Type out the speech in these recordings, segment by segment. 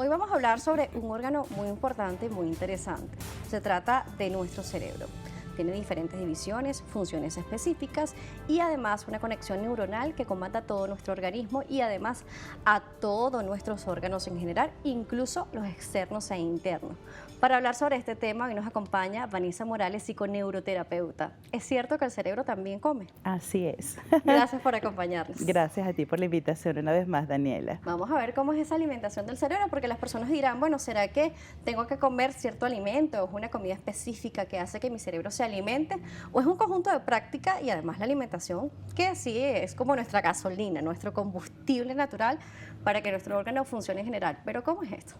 Hoy vamos a hablar sobre un órgano muy importante y muy interesante. Se trata de nuestro cerebro. Tiene diferentes divisiones, funciones específicas y además una conexión neuronal que comanda todo nuestro organismo y además a todos nuestros órganos en general, incluso los externos e internos. Para hablar sobre este tema, hoy nos acompaña Vanessa Morales, psiconeuroterapeuta. ¿Es cierto que el cerebro también come? Así es. Gracias por acompañarnos. Gracias a ti por la invitación una vez más, Daniela. Vamos a ver cómo es esa alimentación del cerebro, porque las personas dirán, bueno, ¿será que tengo que comer cierto alimento o es una comida específica que hace que mi cerebro se alimente? ¿O es un conjunto de práctica y además la alimentación que sí es como nuestra gasolina, nuestro combustible natural para que nuestro órgano funcione en general? Pero ¿cómo es esto?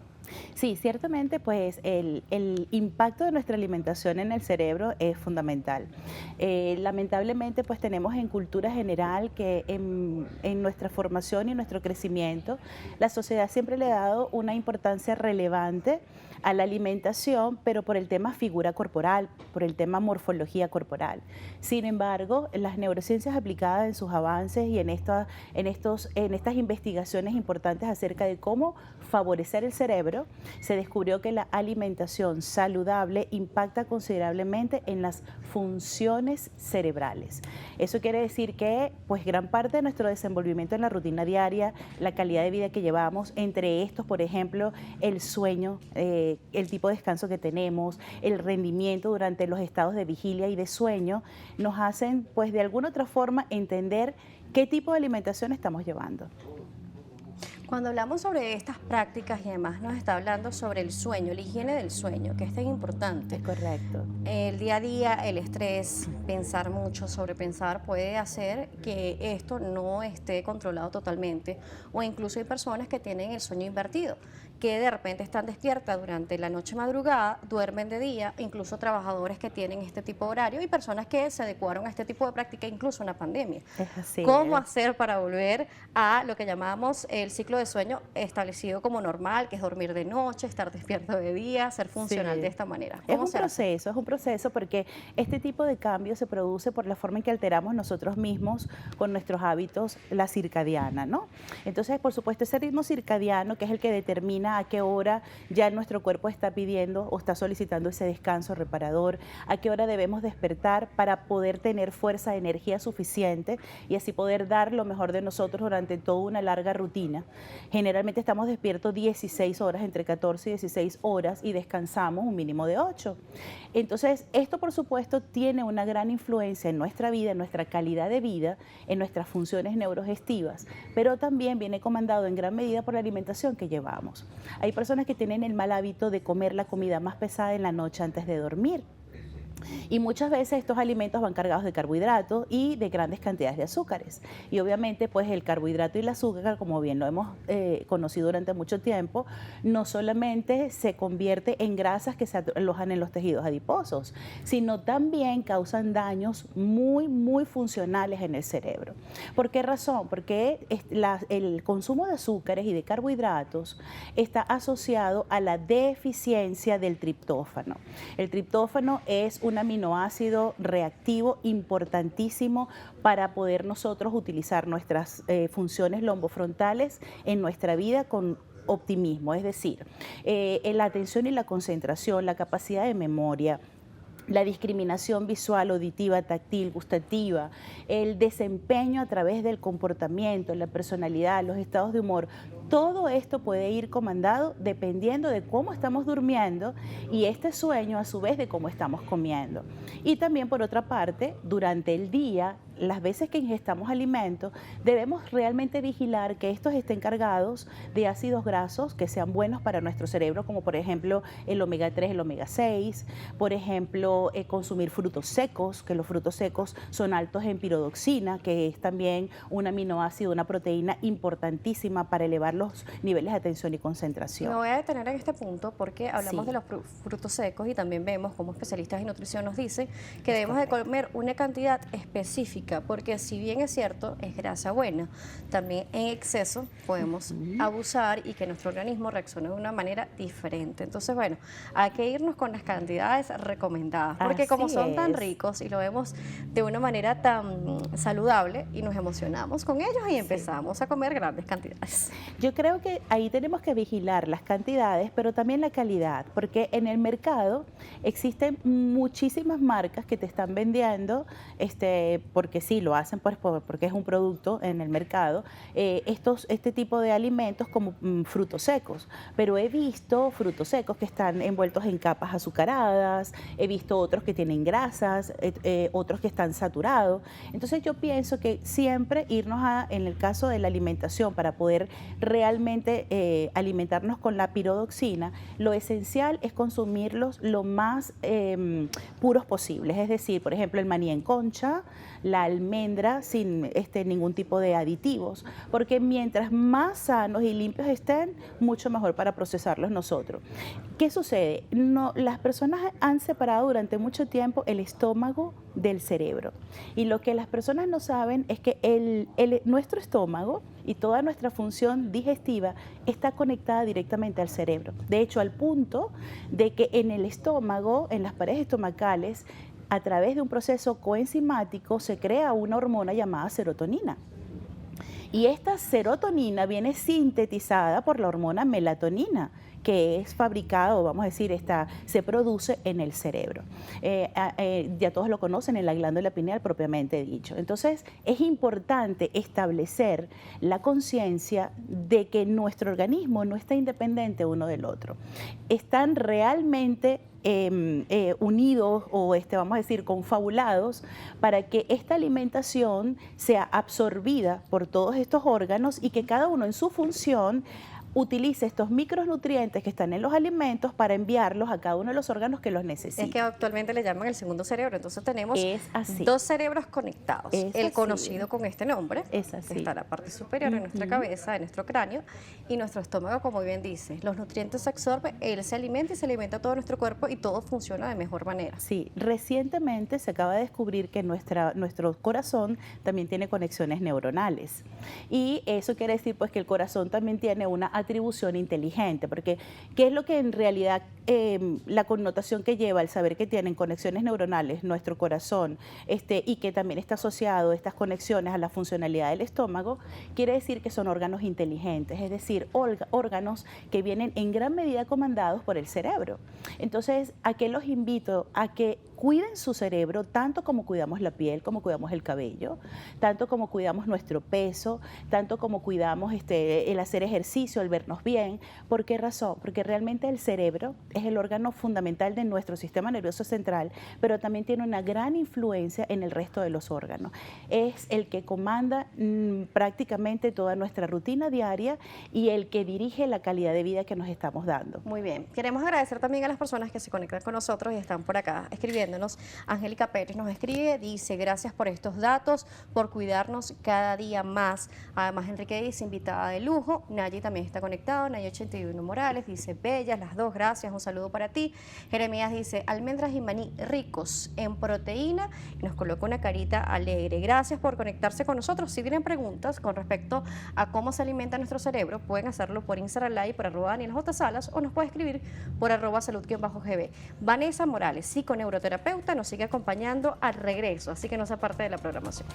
Sí, ciertamente pues el impacto de nuestra alimentación en el cerebro es fundamental. Lamentablemente pues tenemos en cultura general que en nuestra formación y nuestro crecimiento la sociedad siempre le ha dado una importancia relevante a la alimentación, pero por el tema figura corporal, por el tema morfología corporal. Sin embargo, las neurociencias aplicadas en sus avances y en estas investigaciones importantes acerca de cómo favorecer el cerebro, se descubrió que la alimentación saludable impacta considerablemente en las funciones cerebrales. Eso quiere decir que pues gran parte de nuestro desenvolvimiento en la rutina diaria, la calidad de vida que llevamos, entre estos, por ejemplo, el sueño, el tipo de descanso que tenemos, el rendimiento durante los estados de vigilia y de sueño, nos hacen pues de alguna otra forma entender qué tipo de alimentación estamos llevando. Cuando hablamos sobre estas prácticas y además nos está hablando sobre el sueño, la higiene del sueño, que es tan importante. Es correcto. El día a día, el estrés, pensar mucho, sobrepensar puede hacer que esto no esté controlado totalmente, o incluso hay personas que tienen el sueño invertido, que de repente están despiertas durante la noche madrugada, duermen de día, incluso trabajadores que tienen este tipo de horario y personas que se adecuaron a este tipo de práctica incluso en la pandemia. Es así. ¿Cómo hacer para volver a lo que llamamos el ciclo de sueño establecido como normal, que es dormir de noche, estar despierto de día, ser funcional Sí. de esta manera? Es ¿Cómo un se hace? proceso, es un proceso porque este tipo de cambio se produce por la forma en que alteramos nosotros mismos con nuestros hábitos, la circadiana, ¿no? Entonces, por supuesto, ese ritmo circadiano, que es el que determina a qué hora ya nuestro cuerpo está pidiendo o está solicitando ese descanso reparador, a qué hora debemos despertar para poder tener fuerza, energía suficiente y así poder dar lo mejor de nosotros durante toda una larga rutina. Generalmente estamos despiertos 16 horas, entre 14 y 16 horas y descansamos un mínimo de 8. Entonces, esto por supuesto tiene una gran influencia en nuestra vida, en nuestra calidad de vida, en nuestras funciones neurogestivas, pero también viene comandado en gran medida por la alimentación que llevamos. Hay personas que tienen el mal hábito de comer la comida más pesada en la noche antes de dormir. Y muchas veces estos alimentos van cargados de carbohidratos y de grandes cantidades de azúcares. Y obviamente pues el carbohidrato y el azúcar, como bien lo hemos conocido durante mucho tiempo, no solamente se convierte en grasas que se alojan en los tejidos adiposos, sino también causan daños muy funcionales en el cerebro. ¿Por qué razón? Porque el consumo de azúcares y de carbohidratos está asociado a la deficiencia del triptófano. El triptófano es un aminoácido reactivo importantísimo para poder nosotros utilizar nuestras funciones lombofrontales en nuestra vida con optimismo, es decir, la atención y la concentración, la capacidad de memoria, la discriminación visual, auditiva, táctil, gustativa, el desempeño a través del comportamiento, la personalidad, los estados de humor. Todo esto puede ir comandado dependiendo de cómo estamos durmiendo y este sueño a su vez de cómo estamos comiendo. Y también por otra parte, durante el día, las veces que ingestamos alimentos, debemos realmente vigilar que estos estén cargados de ácidos grasos que sean buenos para nuestro cerebro, como por ejemplo el omega 3, el omega 6, por ejemplo, consumir frutos secos, que los frutos secos son altos en pirodoxina, que es también un aminoácido, una proteína importantísima para elevar los niveles de atención y concentración. Me voy a detener en este punto porque hablamos Sí. de los frutos secos y también vemos como especialistas en nutrición nos dicen que Es debemos de correcto. comer una cantidad específica justifica, porque si bien es cierto, es grasa buena, también en exceso podemos abusar y que nuestro organismo reaccione de una manera diferente. Entonces, bueno, hay que irnos con las cantidades recomendadas, porque como Así son tan es. ricos y lo vemos de una manera tan saludable y nos emocionamos con ellos y empezamos a comer grandes cantidades. Yo creo que ahí tenemos que vigilar las cantidades, pero también la calidad, porque en el mercado existen muchísimas marcas que te están vendiendo, porque sí, lo hacen porque es un producto en el mercado, este tipo de alimentos como frutos secos, pero he visto frutos secos que están envueltos en capas azucaradas, he visto otros que tienen grasas, otros que están saturados. Entonces yo pienso que siempre irnos en el caso de la alimentación, para poder realmente alimentarnos con la pirodoxina, lo esencial es consumirlos lo más puros posibles. Es decir, por ejemplo, el maní en concha, la almendra sin ningún tipo de aditivos, porque mientras más sanos y limpios estén, mucho mejor para procesarlos nosotros. ¿Qué sucede? No, las personas han separado durante mucho tiempo el estómago del cerebro, y lo que las personas no saben es que nuestro estómago y toda nuestra función digestiva está conectada directamente al cerebro. De hecho, al punto de que en el estómago, en las paredes estomacales, a través de un proceso coenzimático se crea una hormona llamada serotonina. Y esta serotonina viene sintetizada por la hormona melatonina, que es fabricado, vamos a decir, se produce en el cerebro. Ya todos lo conocen, en la glándula pineal propiamente dicho. Entonces, es importante establecer la conciencia de que nuestro organismo no está independiente uno del otro. Están realmente unidos o vamos a decir confabulados para que esta alimentación sea absorbida por todos estos órganos y que cada uno en su función utilice estos micronutrientes que están en los alimentos para enviarlos a cada uno de los órganos que los necesitan. Es que actualmente le llaman el segundo cerebro, entonces tenemos dos cerebros conectados, el conocido con este nombre, que está en la parte superior de nuestra cabeza, de nuestro cráneo, y nuestro estómago, como bien dice, los nutrientes se absorbe, él se alimenta y se alimenta todo nuestro cuerpo y todo funciona de mejor manera. Sí, recientemente se acaba de descubrir que nuestro corazón también tiene conexiones neuronales, y eso quiere decir pues que el corazón también tiene una atribución inteligente, porque ¿qué es lo que en realidad la connotación que lleva el saber que tienen conexiones neuronales nuestro corazón y que también está asociado estas conexiones a la funcionalidad del estómago? Quiere decir que son órganos inteligentes, es decir, órganos que vienen en gran medida comandados por el cerebro. Entonces, ¿a qué los invito? A que cuiden su cerebro tanto como cuidamos la piel, como cuidamos el cabello, tanto como cuidamos nuestro peso, tanto como cuidamos el hacer ejercicio, el vernos bien. ¿Por qué razón? Porque realmente el cerebro es el órgano fundamental de nuestro sistema nervioso central, pero también tiene una gran influencia en el resto de los órganos. Es el que comanda prácticamente toda nuestra rutina diaria y el que dirige la calidad de vida que nos estamos dando. Muy bien. Queremos agradecer también a las personas que se conectan con nosotros y están por acá escribiéndonos. Angélica Pérez nos escribe, dice, gracias por estos datos, por cuidarnos cada día más. Además, Enrique dice, invitada de lujo. Nayi también está conectado. Nayi 81 Morales dice, bellas las dos, gracias, un saludo para ti. Jeremías dice, almendras y maní ricos en proteína, y nos coloca una carita alegre. Gracias por conectarse con nosotros. Si tienen preguntas con respecto a cómo se alimenta nuestro cerebro, pueden hacerlo por Instagram Live, por @DanielJSalas, o nos puede escribir por @salud_gb. Vanessa Morales, psiconeuroterapeuta, nos sigue acompañando al regreso, así que no se aparte de la programación.